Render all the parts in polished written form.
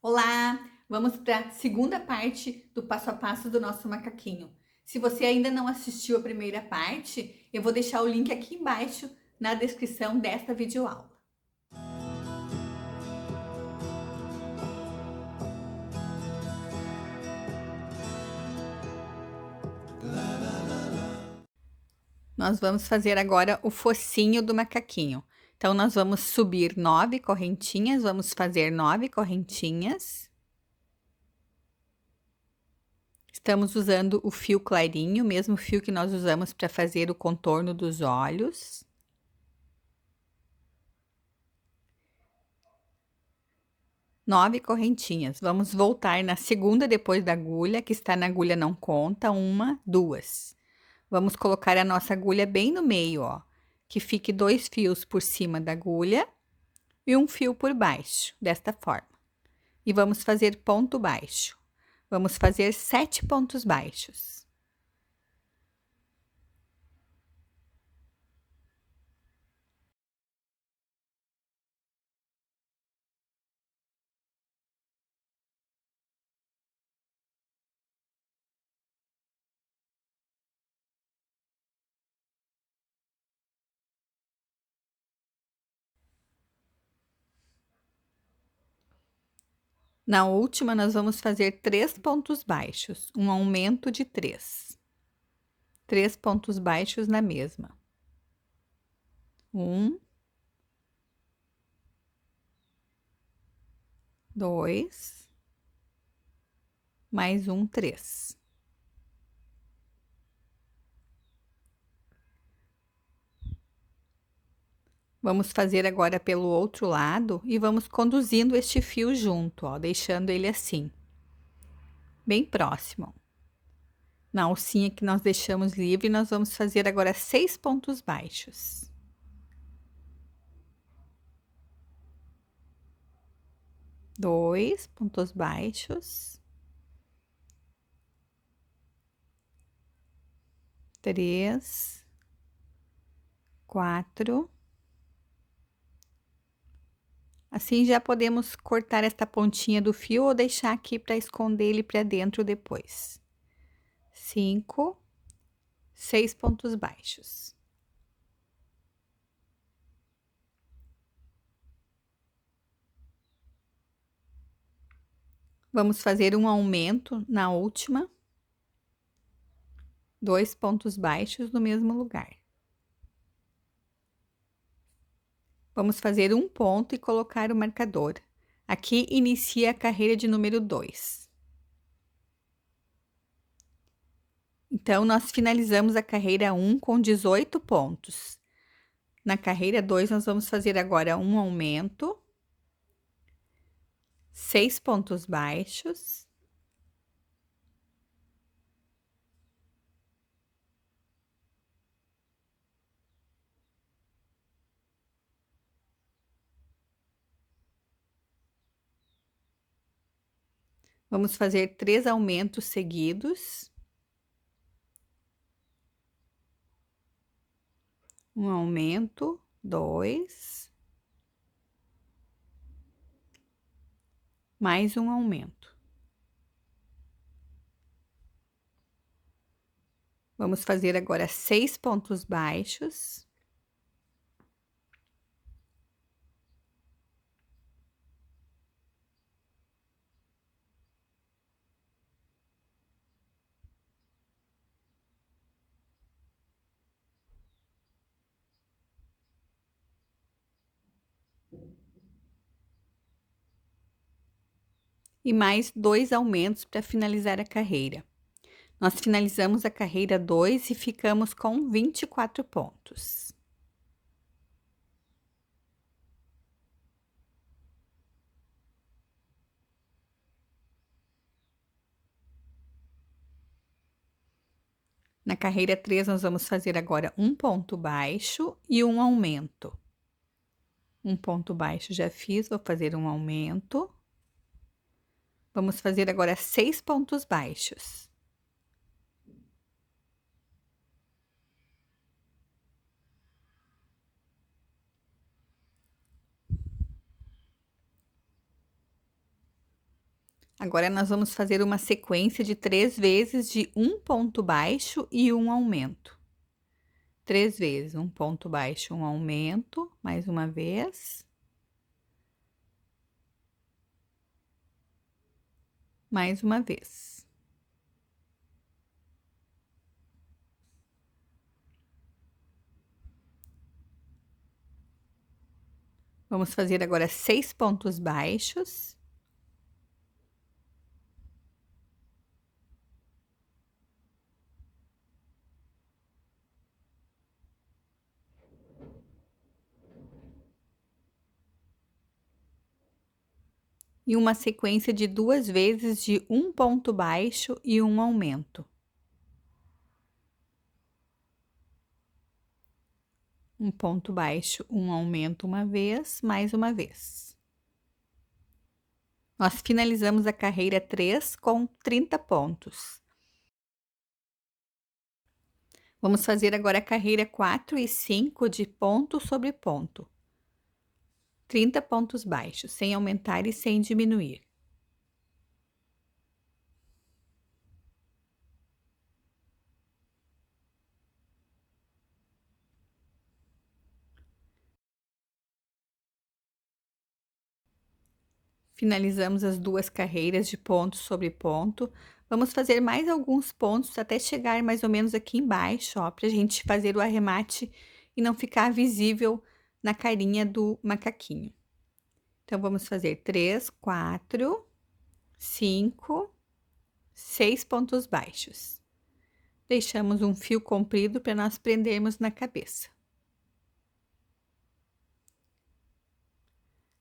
Olá! Vamos para a segunda parte do passo a passo do nosso macaquinho. Se você ainda não assistiu a primeira parte, eu vou deixar o link aqui embaixo na descrição desta videoaula. Nós vamos fazer agora o focinho do macaquinho. Então, nós vamos subir 9 correntinhas, vamos fazer 9 correntinhas. Estamos usando o fio clarinho, o mesmo fio que nós usamos para fazer o contorno dos olhos. Nove correntinhas. Vamos voltar na segunda depois da agulha, que está na agulha não conta, uma, duas. Vamos colocar a nossa agulha bem no meio, ó, que fique 2 fios por cima da agulha e um fio por baixo, desta forma. E vamos fazer ponto baixo. Vamos fazer 7 pontos baixos. Na última, nós vamos fazer 3 pontos baixos, um aumento de 3. 3 pontos baixos na mesma. 1, 2, mais um 3. Vamos fazer agora pelo outro lado e vamos conduzindo este fio junto, ó, deixando ele assim, bem próximo. Na alcinha que nós deixamos livre, nós vamos fazer agora 6 pontos baixos. Dois pontos baixos. 3, 4. Assim já podemos cortar esta pontinha do fio ou deixar aqui para esconder ele para dentro depois. 5, 6 pontos baixos. Vamos fazer um aumento na última. 2 pontos baixos no mesmo lugar. Vamos fazer um ponto e colocar o marcador. Aqui inicia a carreira de número 2. Então, nós finalizamos a carreira 1 com 18 pontos. Na carreira 2, nós vamos fazer agora um aumento, 6 pontos baixos. Vamos fazer 3 aumentos seguidos. Um aumento, 2. Mais um aumento. Vamos fazer agora 6 pontos baixos. E mais 2 aumentos para finalizar a carreira. Nós finalizamos a carreira 2 e ficamos com 24 pontos. Na carreira 3, nós vamos fazer agora um ponto baixo e um aumento. Um ponto baixo já fiz, vou fazer um aumento. Vamos fazer agora 6 pontos baixos. Agora, nós vamos fazer uma sequência de 3 vezes de um ponto baixo e um aumento. 3 vezes, um ponto baixo, um aumento, mais uma vez. Mais uma vez. Vamos fazer agora 6 pontos baixos. E uma sequência de 2 vezes de um ponto baixo e um aumento. Um ponto baixo, um aumento uma vez, mais uma vez. Nós finalizamos a carreira 3 com 30 pontos. Vamos fazer agora a carreira 4 e 5 de ponto sobre ponto. 30 pontos baixos, sem aumentar e sem diminuir. Finalizamos as 2 carreiras de ponto sobre ponto. Vamos fazer mais alguns pontos até chegar mais ou menos aqui embaixo, ó, pra gente fazer o arremate e não ficar visível na carinha do macaquinho. Então, vamos fazer 3, 4, 5, 6 pontos baixos. Deixamos um fio comprido para nós prendermos na cabeça.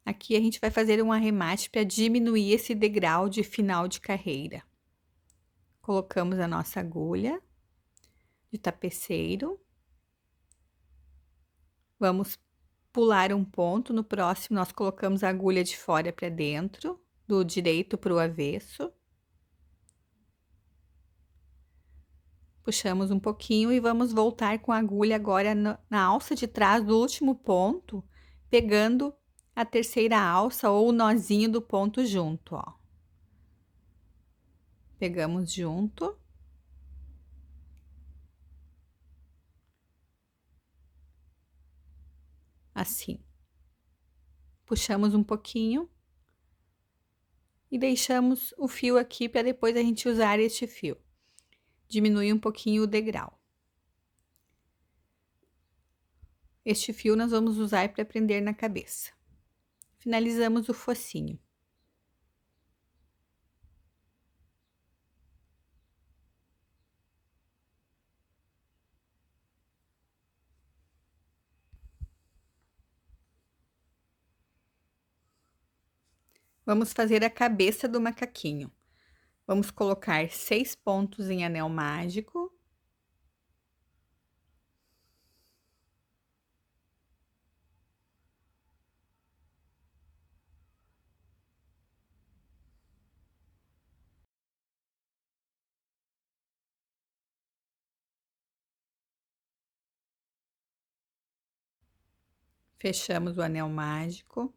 Aqui a gente vai fazer um arremate para diminuir esse degrau de final de carreira. Colocamos a nossa agulha de tapeceiro. Vamos pular um ponto, no próximo nós colocamos a agulha de fora para dentro, do direito para o avesso. Puxamos um pouquinho e vamos voltar com a agulha agora na alça de trás do último ponto, pegando a terceira alça ou o nozinho do ponto junto, ó. Pegamos junto. Assim. Puxamos um pouquinho e deixamos o fio aqui para depois a gente usar este fio. Diminui um pouquinho o degrau. Este fio nós vamos usar para prender na cabeça. Finalizamos o focinho. Vamos fazer a cabeça do macaquinho. Vamos colocar 6 pontos em anel mágico. Fechamos o anel mágico.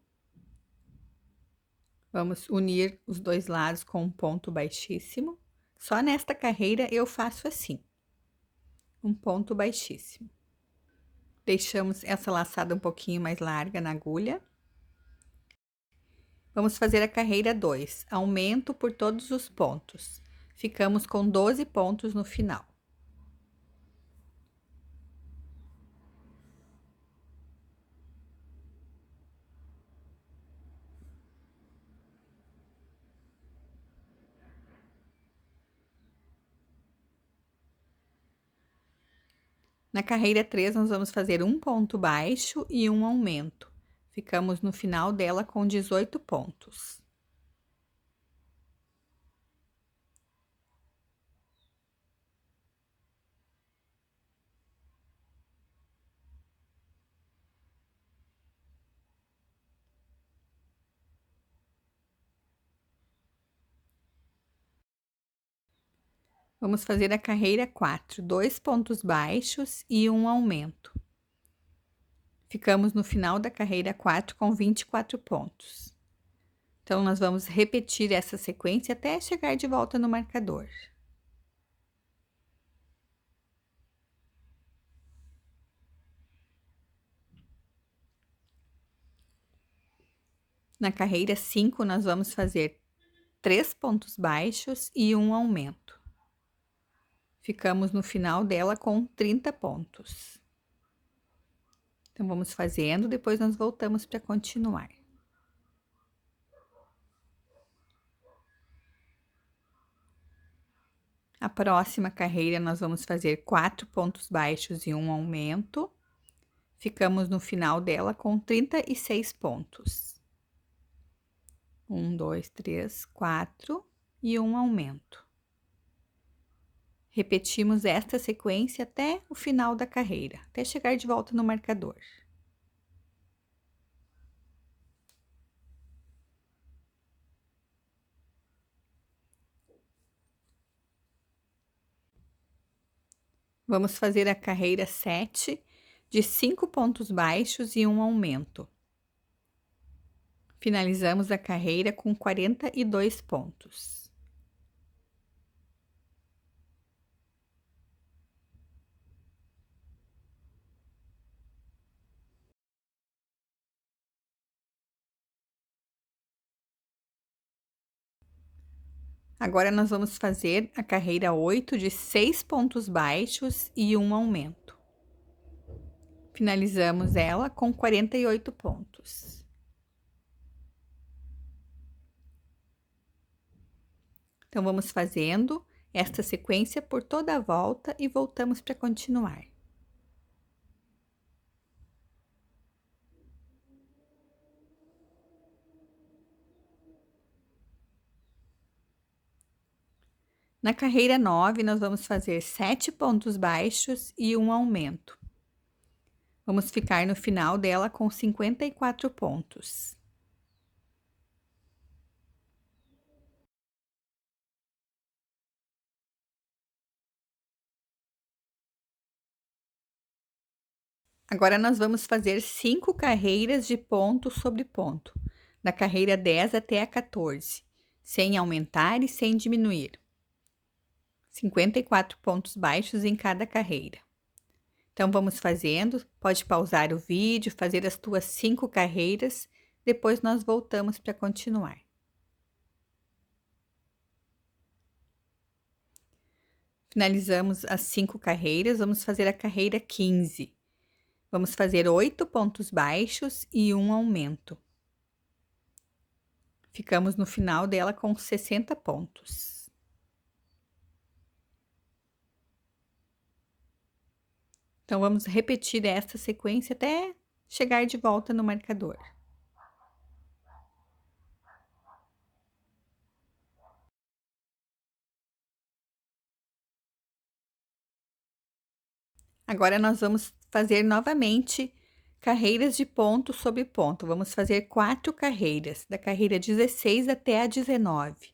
Vamos unir os dois lados com um ponto baixíssimo. Só nesta carreira eu faço assim. Um ponto baixíssimo. Deixamos essa laçada um pouquinho mais larga na agulha. Vamos fazer a carreira 2, aumento por todos os pontos. Ficamos com 12 pontos no final. Na carreira 3, nós vamos fazer um ponto baixo e um aumento. Ficamos no final dela com 18 pontos. Vamos fazer a carreira 4, 2 pontos baixos e um aumento. Ficamos no final da carreira 4 com 24 pontos. Então, nós vamos repetir essa sequência até chegar de volta no marcador. Na carreira 5, nós vamos fazer 3 pontos baixos e um aumento. Ficamos no final dela com 30 pontos. Então, vamos fazendo, depois nós voltamos para continuar. A próxima carreira, nós vamos fazer 4 pontos baixos e um aumento. Ficamos no final dela com 36 pontos. 1, 2, 3, 4 e um aumento. Repetimos esta sequência até o final da carreira, até chegar de volta no marcador. Vamos fazer a carreira 7 de 5 pontos baixos e um aumento. Finalizamos a carreira com 42 pontos. Agora, nós vamos fazer a carreira 8 de 6 pontos baixos e um aumento. Finalizamos ela com 48 pontos. Então, vamos fazendo esta sequência por toda a volta e voltamos para continuar. Na carreira 9, nós vamos fazer 7 pontos baixos e um aumento. Vamos ficar no final dela com 54 pontos. Agora, nós vamos fazer 5 carreiras de ponto sobre ponto, da carreira 10 até a 14, sem aumentar e sem diminuir. 54 pontos baixos em cada carreira. Então, vamos fazendo, pode pausar o vídeo, fazer as tuas 5 carreiras, depois nós voltamos para continuar. Finalizamos as 5 carreiras, vamos fazer a carreira 15. Vamos fazer 8 pontos baixos e um aumento. Ficamos no final dela com 60 pontos. Então, vamos repetir esta sequência até chegar de volta no marcador. Agora, nós vamos fazer novamente carreiras de ponto sobre ponto. Vamos fazer 4 carreiras, da carreira 16 até a 19,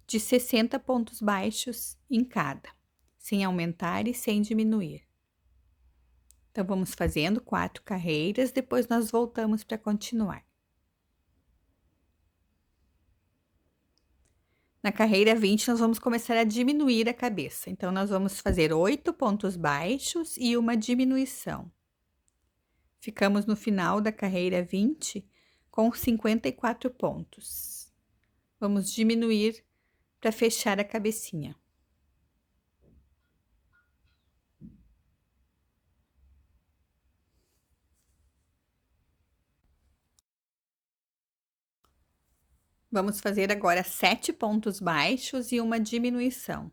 de 60 pontos baixos em cada, sem aumentar e sem diminuir. Então, vamos fazendo 4 carreiras, depois nós voltamos para continuar. Na carreira 20, nós vamos começar a diminuir a cabeça. Então, nós vamos fazer 8 pontos baixos e uma diminuição. Ficamos no final da carreira 20 com 54 pontos. Vamos diminuir para fechar a cabecinha. Vamos fazer agora 7 pontos baixos e uma diminuição.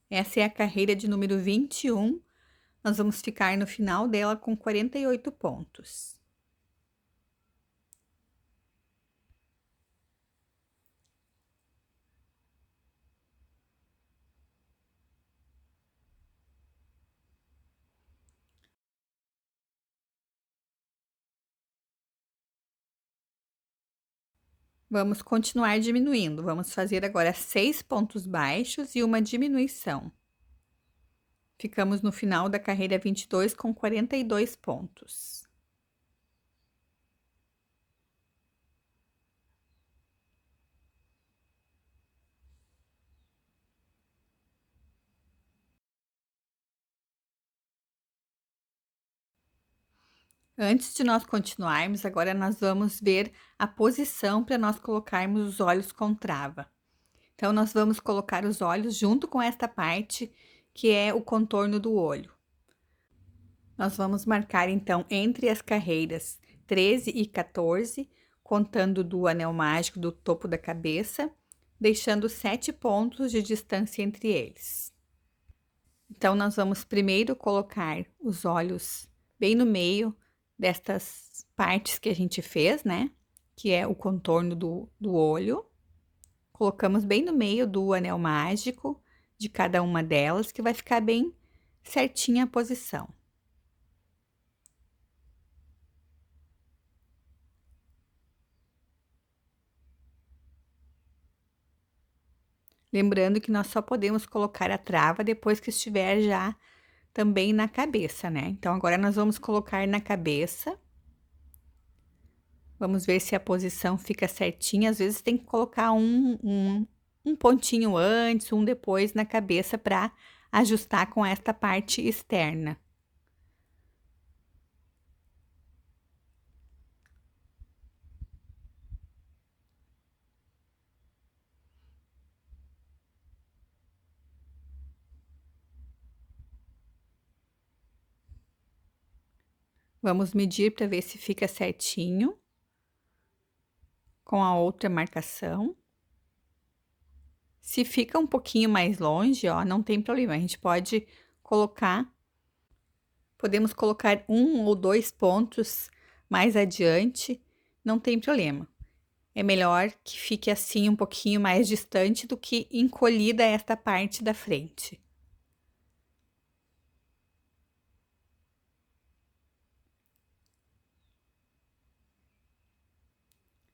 Essa é a carreira de número 21. Nós vamos ficar no final dela com 48 pontos. Vamos continuar diminuindo. Vamos fazer agora 6 pontos baixos e uma diminuição. Ficamos no final da carreira 22 com 42 pontos. Antes de nós continuarmos, agora nós vamos ver a posição para nós colocarmos os olhos com trava. Então, nós vamos colocar os olhos junto com esta parte, que é o contorno do olho. Nós vamos marcar, então, entre as carreiras 13 e 14, contando do anel mágico do topo da cabeça, deixando 7 pontos de distância entre eles. Então, nós vamos primeiro colocar os olhos bem no meio destas partes que a gente fez, né? Que é o contorno do olho. Colocamos bem no meio do anel mágico de cada uma delas, que vai ficar bem certinha a posição. Lembrando que nós só podemos colocar a trava depois que estiver já também na cabeça, né? Então, agora nós vamos colocar na cabeça. Vamos ver se a posição fica certinha. Às vezes tem que colocar um pontinho antes, um depois na cabeça para ajustar com esta parte externa. Vamos medir para ver se fica certinho com a outra marcação. Se fica um pouquinho mais longe, ó, não tem problema, a gente pode colocar, podemos colocar 1 ou 2 pontos mais adiante, não tem problema. É melhor que fique assim um pouquinho mais distante do que encolhida esta parte da frente.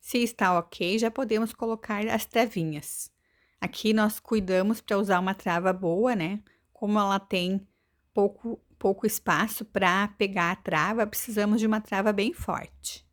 Se está ok, já podemos colocar as travinhas. Aqui nós cuidamos para usar uma trava boa, né? Como ela tem pouco espaço para pegar a trava, precisamos de uma trava bem forte.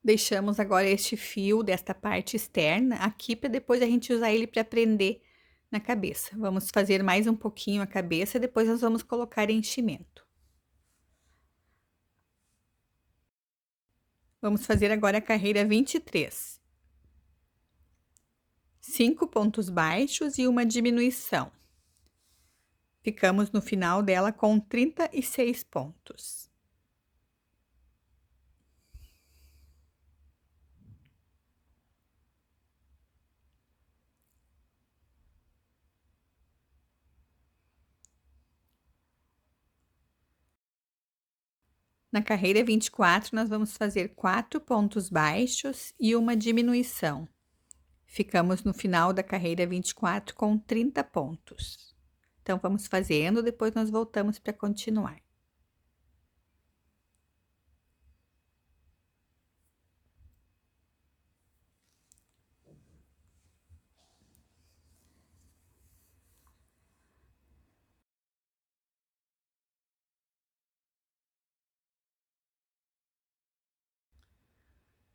Deixamos agora este fio desta parte externa aqui para depois a gente usar ele para prender na cabeça. Vamos fazer mais um pouquinho a cabeça, depois nós vamos colocar enchimento. Vamos fazer agora a carreira 23. 5 pontos baixos e uma diminuição. Ficamos no final dela com 36 pontos. Na carreira 24, nós vamos fazer 4 pontos baixos e uma diminuição. Ficamos no final da carreira 24 com 30 pontos. Então, vamos fazendo, depois nós voltamos para continuar.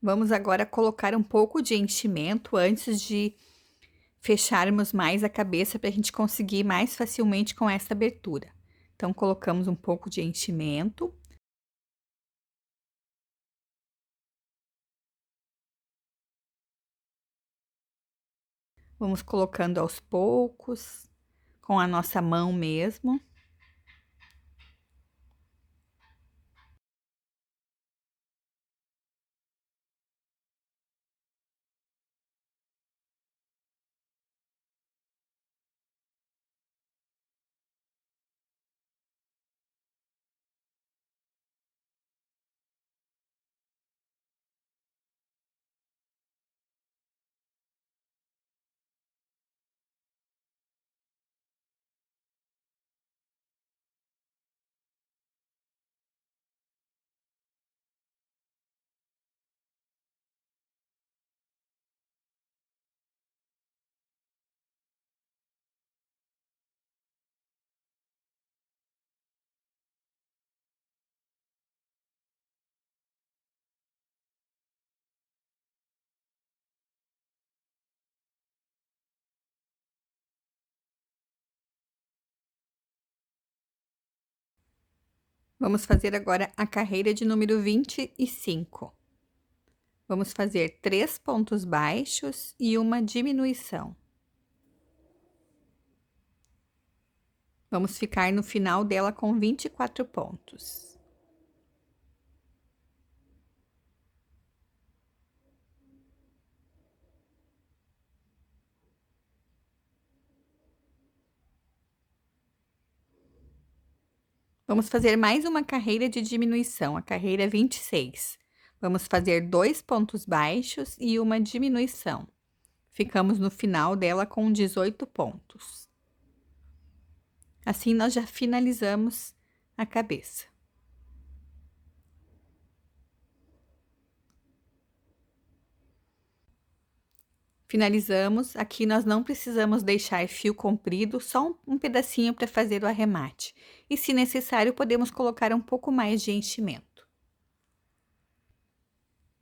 Vamos agora colocar um pouco de enchimento antes de fecharmos mais a cabeça para a gente conseguir mais facilmente com essa abertura. Então, colocamos um pouco de enchimento. Vamos colocando aos poucos, com a nossa mão mesmo. Vamos fazer agora a carreira de número 25. Vamos fazer 3 pontos baixos e uma diminuição. Vamos ficar no final dela com 24 pontos. Vamos fazer mais uma carreira de diminuição, a carreira 26. Vamos fazer 2 pontos baixos e uma diminuição. Ficamos no final dela com 18 pontos. Assim, nós já finalizamos a cabeça. Finalizamos, aqui nós não precisamos deixar fio comprido, só um pedacinho para fazer o arremate. E se necessário, podemos colocar um pouco mais de enchimento.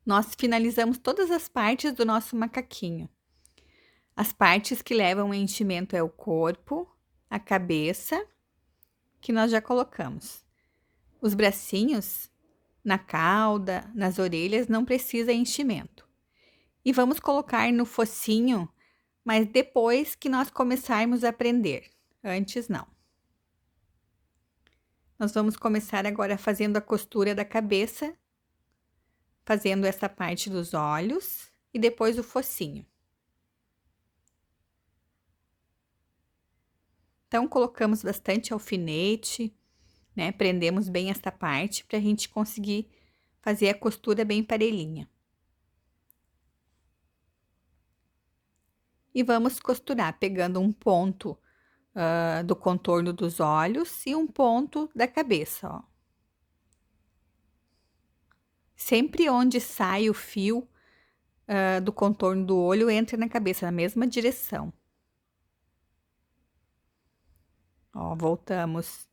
Nós finalizamos todas as partes do nosso macaquinho. As partes que levam enchimento é o corpo, a cabeça, que nós já colocamos. Os bracinhos, na cauda, nas orelhas, não precisa enchimento. E vamos colocar no focinho, mas depois que nós começarmos a prender, antes não. Nós vamos começar agora fazendo a costura da cabeça, fazendo essa parte dos olhos e depois o focinho. Então, colocamos bastante alfinete, né? Prendemos bem esta parte para a gente conseguir fazer a costura bem parelhinha. E vamos costurar pegando um ponto do contorno dos olhos e um ponto da cabeça, ó. Sempre onde sai o fio do contorno do olho, entra na cabeça, na mesma direção. Ó, voltamos.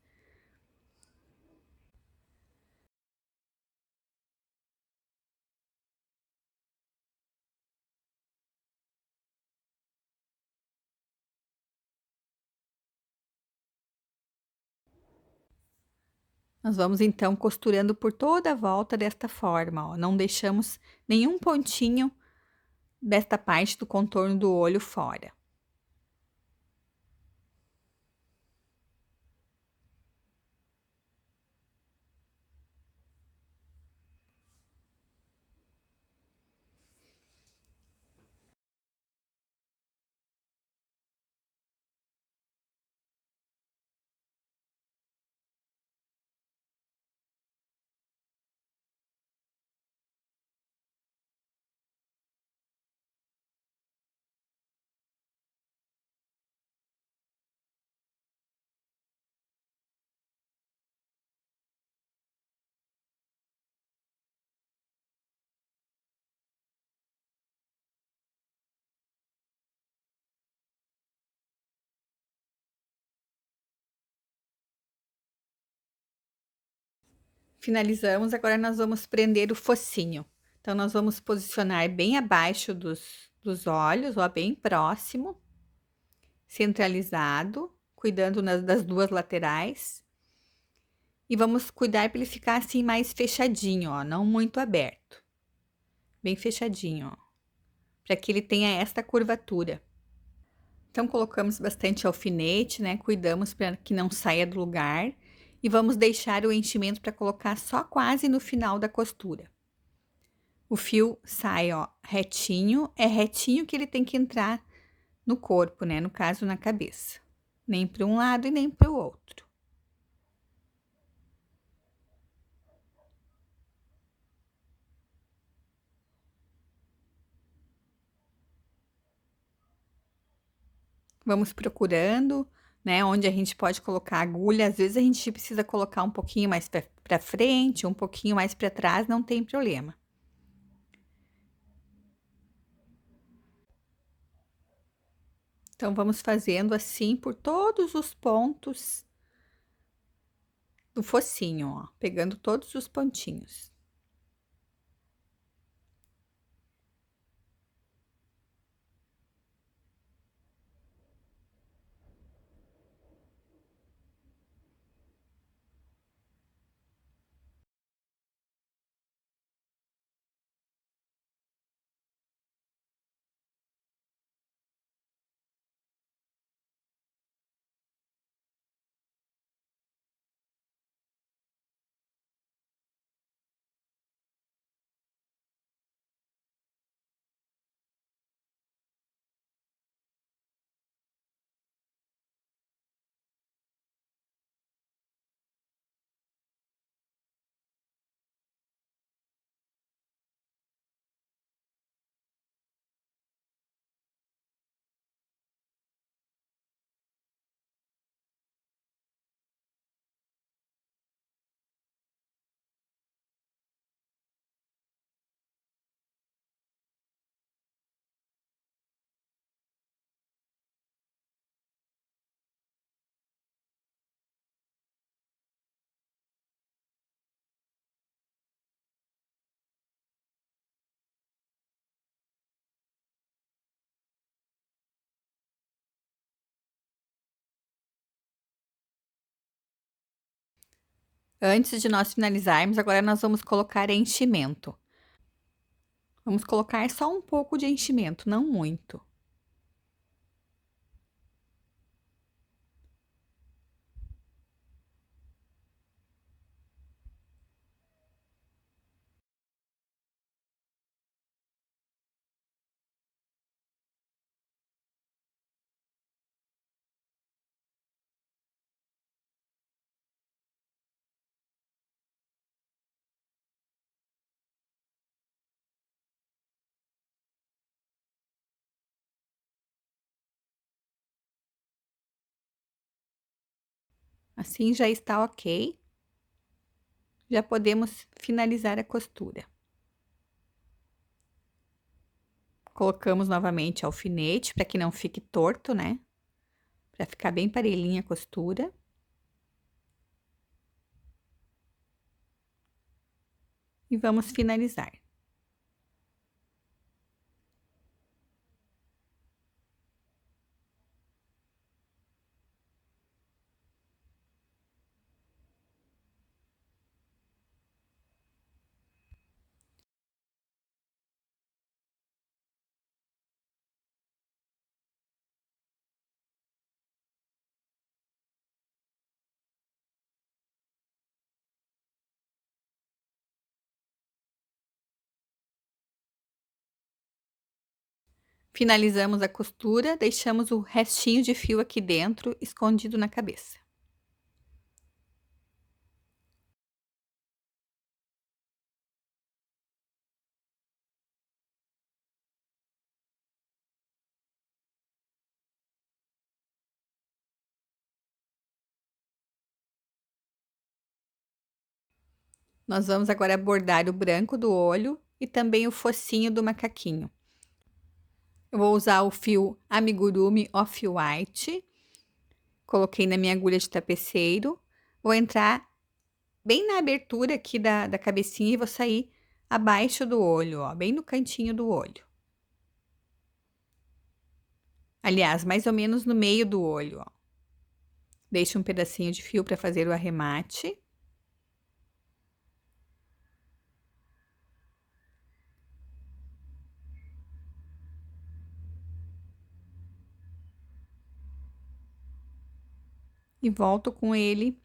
Nós vamos então costurando por toda a volta desta forma, ó. Não deixamos nenhum pontinho desta parte do contorno do olho fora. Finalizamos, agora nós vamos prender o focinho. Então, nós vamos posicionar bem abaixo dos olhos, ó, bem próximo, centralizado, cuidando das duas laterais. E vamos cuidar para ele ficar assim mais fechadinho, ó, não muito aberto. Bem fechadinho, ó, para que ele tenha esta curvatura. Então, colocamos bastante alfinete, né? Cuidamos para que não saia do lugar. E vamos deixar o enchimento para colocar só quase no final da costura. O fio sai, ó, retinho, é retinho que ele tem que entrar no corpo, né? No caso, na cabeça. Nem para um lado e nem para o outro. Vamos procurando, né? Onde a gente pode colocar a agulha. Às vezes a gente precisa colocar um pouquinho mais para frente, um pouquinho mais para trás, não tem problema. Então, vamos fazendo assim por todos os pontos do focinho, ó, pegando todos os pontinhos. Antes de nós finalizarmos, agora nós vamos colocar enchimento. Vamos colocar só um pouco de enchimento, não muito. Assim já está ok. Já podemos finalizar a costura. Colocamos novamente alfinete para que não fique torto, né? Para ficar bem parelhinha a costura. E vamos finalizar. Finalizamos a costura, deixamos o restinho de fio aqui dentro, escondido na cabeça. Nós vamos agora bordar o branco do olho e também o focinho do macaquinho. Eu vou usar o fio amigurumi off-white. Coloquei na minha agulha de tapeceiro. Vou entrar bem na abertura aqui da cabecinha e vou sair abaixo do olho, ó, bem no cantinho do olho. Aliás, mais ou menos no meio do olho, ó. Deixo um pedacinho de fio para fazer o arremate. E volto com ele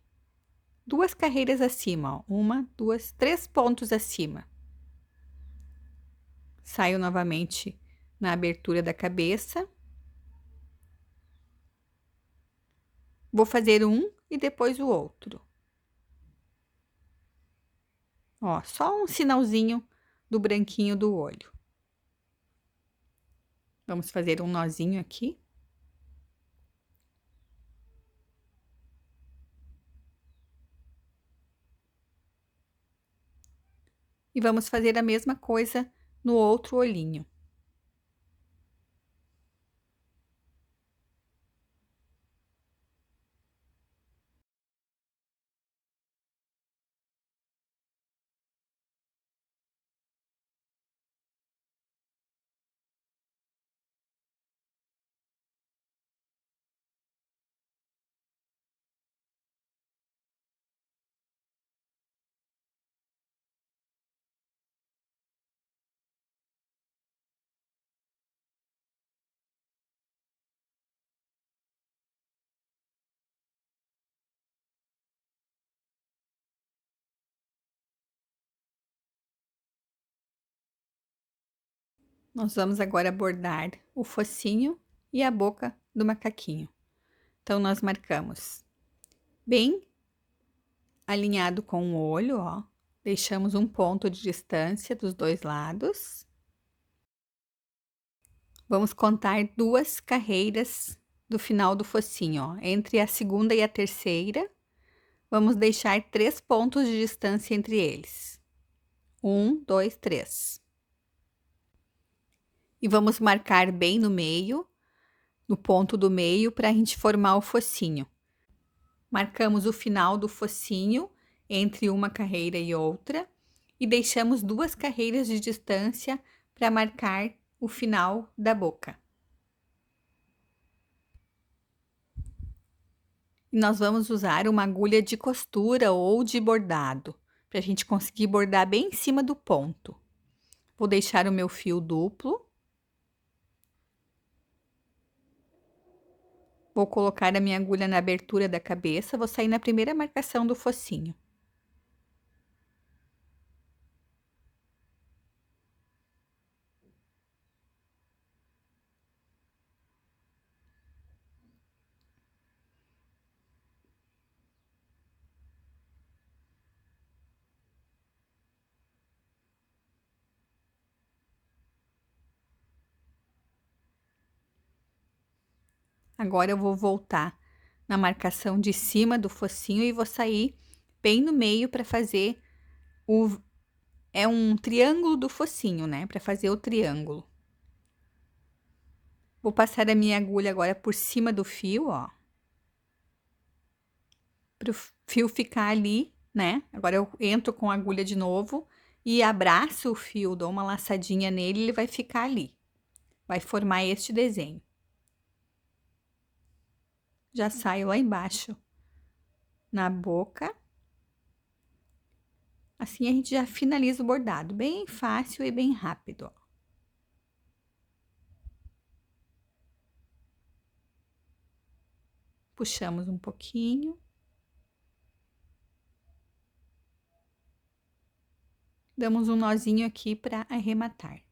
2 carreiras acima, ó. 1, 2, 3 pontos acima. Saio novamente na abertura da cabeça. Vou fazer um e depois o outro. Ó, só um sinalzinho do branquinho do olho. Vamos fazer um nozinho aqui. E vamos fazer a mesma coisa no outro olhinho. Nós vamos agora bordar o focinho e a boca do macaquinho. Então, nós marcamos bem alinhado com o olho, ó. Deixamos um ponto de distância dos dois lados. Vamos contar 2 carreiras do final do focinho, ó. Entre a segunda e a terceira, vamos deixar 3 pontos de distância entre eles. 1, 2, 3. E vamos marcar bem no meio, no ponto do meio, para a gente formar o focinho. Marcamos o final do focinho entre uma carreira e outra e deixamos 2 carreiras de distância para marcar o final da boca. E nós vamos usar uma agulha de costura ou de bordado, para a gente conseguir bordar bem em cima do ponto. Vou deixar o meu fio duplo. Vou colocar a minha agulha na abertura da cabeça, vou sair na primeira marcação do focinho. Agora eu vou voltar na marcação de cima do focinho e vou sair bem no meio para fazer é um triângulo do focinho, né? Para fazer o triângulo. Vou passar a minha agulha agora por cima do fio, ó. Para o fio ficar ali, né? Agora eu entro com a agulha de novo e abraço o fio, dou uma laçadinha nele e ele vai ficar ali. Vai formar este desenho. Já saio lá embaixo na boca. Assim a gente já finaliza o bordado, bem fácil e bem rápido, ó. Puxamos um pouquinho. Damos um nozinho aqui para arrematar.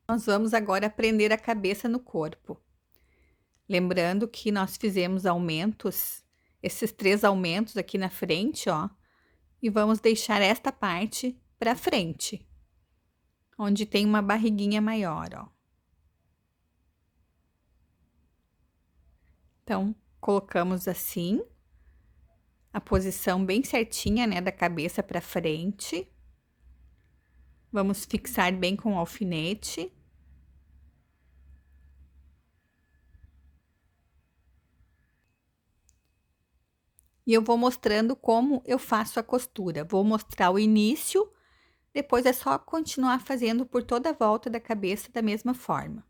Nós vamos agora prender a cabeça no corpo. Lembrando que nós fizemos aumentos, esses 3 aumentos aqui na frente, ó, e vamos deixar esta parte para frente, onde tem uma barriguinha maior, ó. Então, colocamos assim, a posição bem certinha, né, da cabeça para frente. Vamos fixar bem com o alfinete. E eu vou mostrando como eu faço a costura. Vou mostrar o início, depois é só continuar fazendo por toda a volta da cabeça da mesma forma.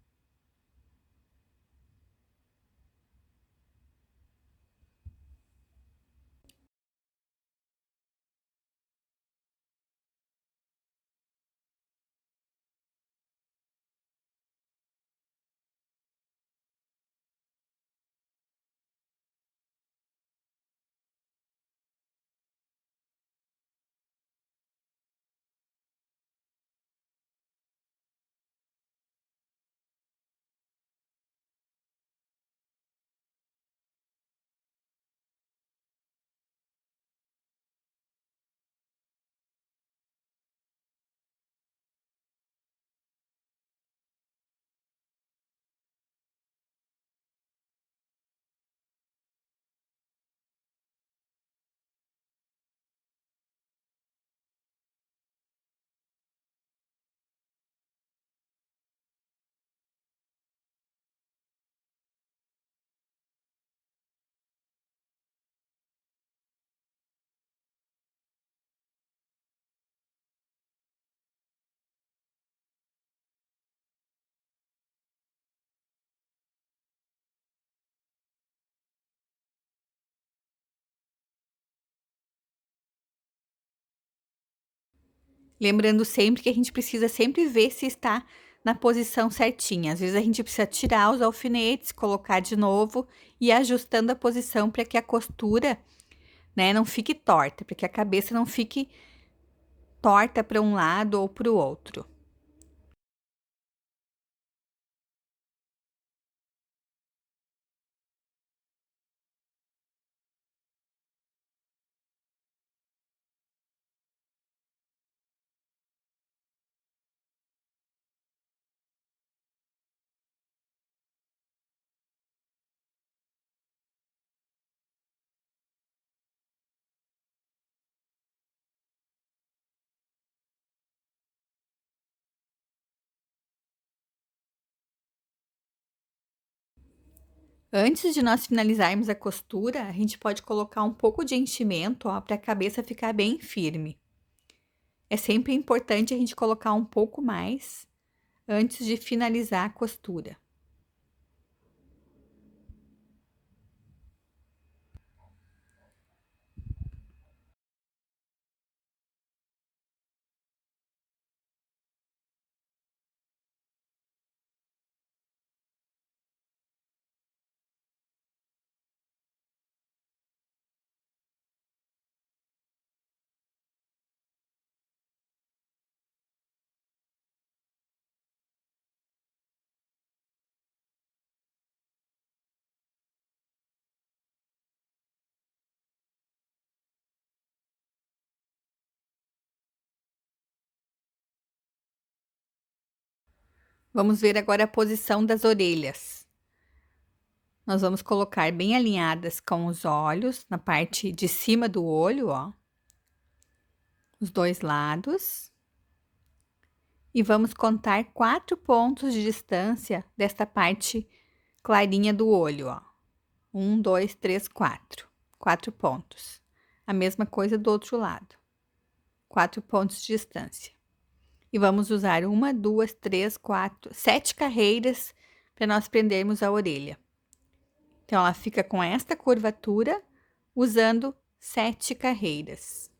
Lembrando sempre que a gente precisa sempre ver se está na posição certinha. Às vezes a gente precisa tirar os alfinetes, colocar de novo e ir ajustando a posição para que a costura, né, não fique torta, para que a cabeça não fique torta para um lado ou para o outro. Antes de nós finalizarmos a costura, a gente pode colocar um pouco de enchimento, ó, para a cabeça ficar bem firme. É sempre importante a gente colocar um pouco mais antes de finalizar a costura. Vamos ver agora a posição das orelhas. Nós vamos colocar bem alinhadas com os olhos, na parte de cima do olho, ó. Os dois lados. E vamos contar 4 pontos de distância desta parte clarinha do olho, ó. 1, 2, 3, 4. 4 pontos. A mesma coisa do outro lado. 4 pontos de distância. E vamos usar 1, 2, 3, 4, 7 carreiras para nós prendermos a orelha. Então, ela fica com esta curvatura, usando 7 carreiras.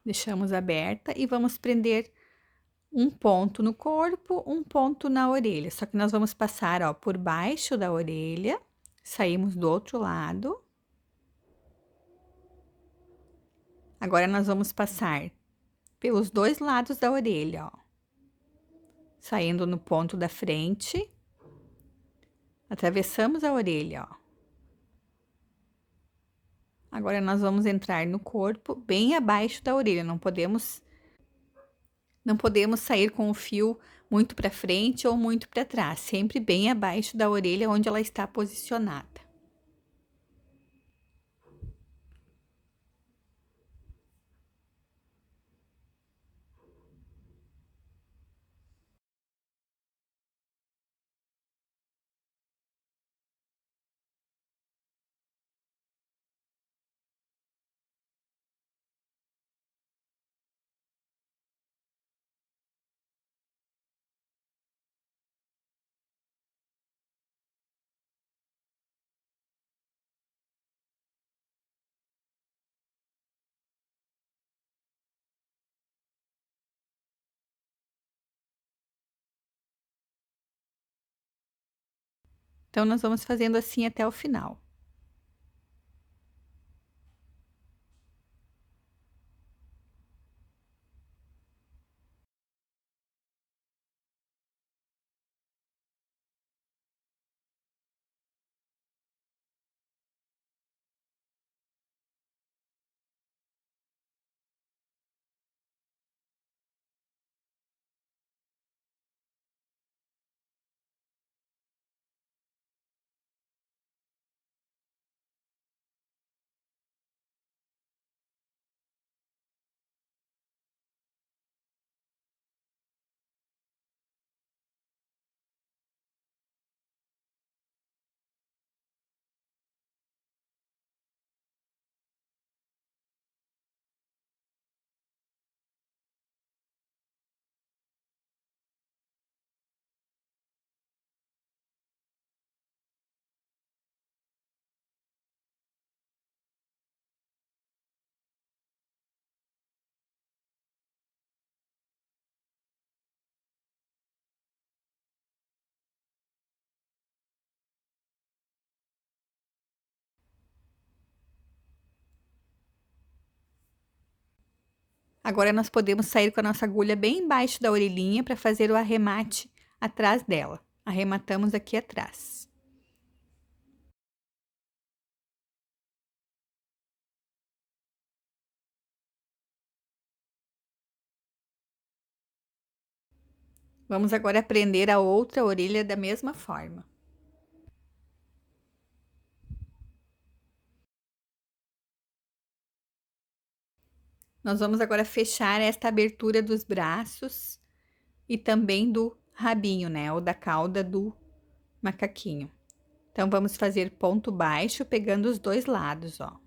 Deixamos aberta e vamos prender um ponto no corpo, um ponto na orelha. Só que nós vamos passar, ó, por baixo da orelha, saímos do outro lado. Agora, nós vamos passar pelos dois lados da orelha, ó. Saindo no ponto da frente, atravessamos a orelha, ó. Agora, nós vamos entrar no corpo, bem abaixo da orelha, não podemos sair com o fio muito para frente ou muito para trás, sempre bem abaixo da orelha onde ela está posicionada. Então, nós vamos fazendo assim até o final. Agora, nós podemos sair com a nossa agulha bem embaixo da orelhinha para fazer o arremate atrás dela. Arrematamos aqui atrás. Vamos agora prender a outra orelha da mesma forma. Nós vamos agora fechar esta abertura dos braços e também do rabinho, né, ou da cauda do macaquinho. Então, vamos fazer ponto baixo pegando os dois lados, ó.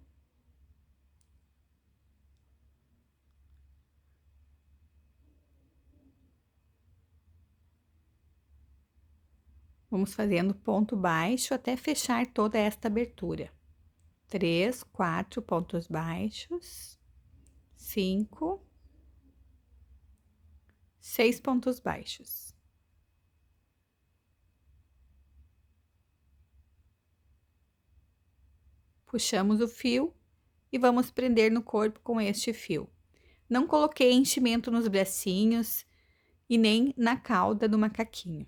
Vamos fazendo ponto baixo até fechar toda esta abertura. 3, 4 pontos baixos, 5, 6 pontos baixos. Puxamos o fio e vamos prender no corpo com este fio. Não coloquei enchimento nos bracinhos e nem na cauda do macaquinho.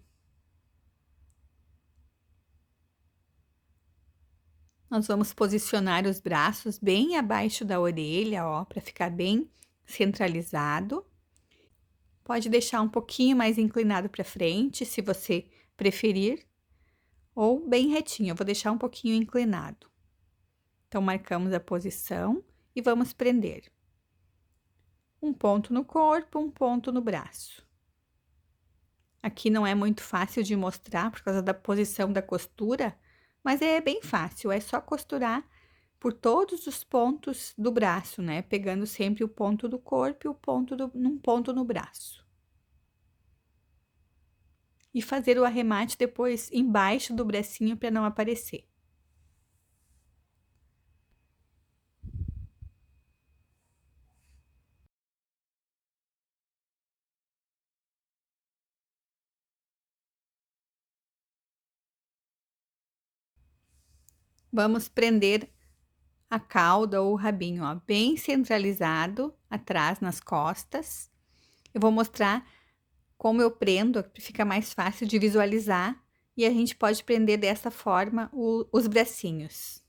Nós vamos posicionar os braços bem abaixo da orelha, ó, para ficar bem centralizado. Pode deixar um pouquinho mais inclinado para frente, se você preferir, ou bem retinho. Eu vou deixar um pouquinho inclinado. Então, marcamos a posição e vamos prender. Um ponto no corpo, um ponto no braço. Aqui não é muito fácil de mostrar por causa da posição da costura, mas é bem fácil, é só costurar por todos os pontos do braço, né? Pegando sempre o ponto do corpo e o ponto num ponto no braço. E fazer o arremate depois embaixo do bracinho para não aparecer. Vamos prender a cauda ou o rabinho, ó, bem centralizado atrás nas costas. Eu vou mostrar como eu prendo, fica mais fácil de visualizar e a gente pode prender dessa forma os bracinhos.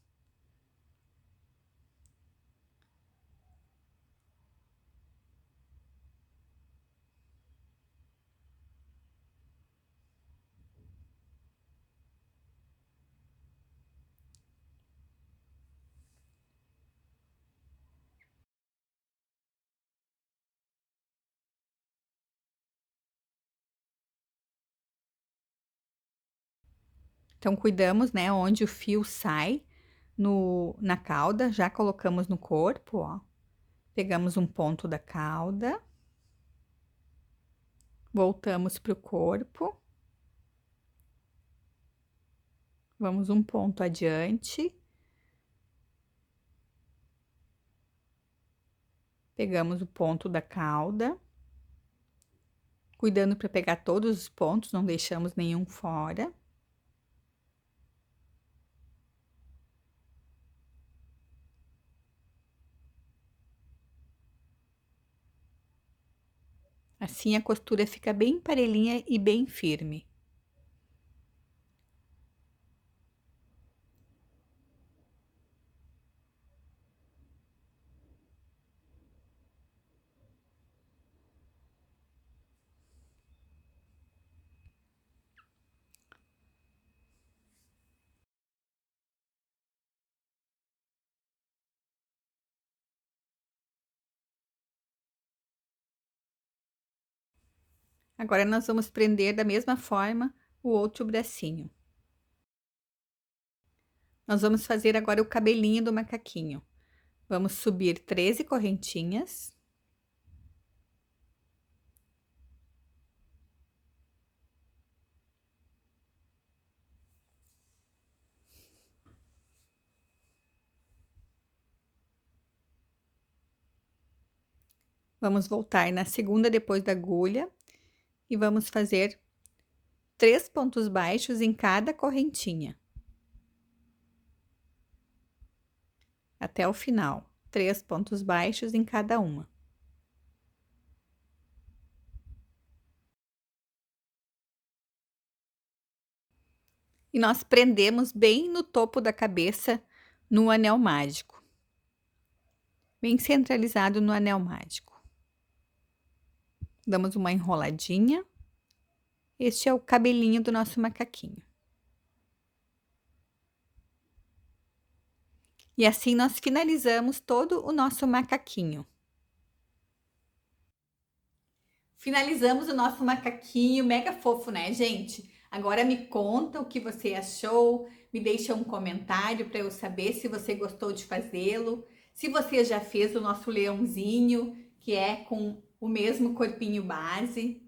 Então, cuidamos, né, onde o fio sai na cauda, já colocamos no corpo, ó. Pegamos um ponto da cauda, voltamos para o corpo, vamos um ponto adiante, pegamos o ponto da cauda, cuidando para pegar todos os pontos, não deixamos nenhum fora. Assim a costura fica bem parelhinha e bem firme. Agora, nós vamos prender da mesma forma o outro bracinho. Nós vamos fazer agora o cabelinho do macaquinho. Vamos subir 13 correntinhas. Vamos voltar na segunda depois da agulha e vamos fazer 3 pontos baixos em cada correntinha. Até o final, 3 pontos baixos em cada uma. E nós prendemos bem no topo da cabeça, no anel mágico. Bem centralizado no anel mágico. Damos uma enroladinha. Este é o cabelinho do nosso macaquinho. E assim nós finalizamos todo o nosso macaquinho. Finalizamos o nosso macaquinho mega fofo, né, gente? Agora me conta o que você achou, me deixa um comentário para eu saber se você gostou de fazê-lo. Se você já fez o nosso leãozinho, que é com o mesmo corpinho base.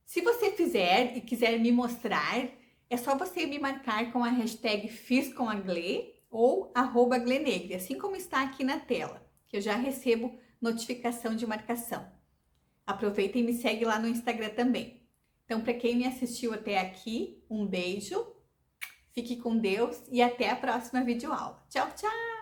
Se você fizer e quiser me mostrar, é só você me marcar com a hashtag FizComAgle ou @glenegre, assim como está aqui na tela, que eu já recebo notificação de marcação. Aproveita e me segue lá no Instagram também. Então, para quem me assistiu até aqui, um beijo, fique com Deus e até a próxima videoaula. Tchau, tchau!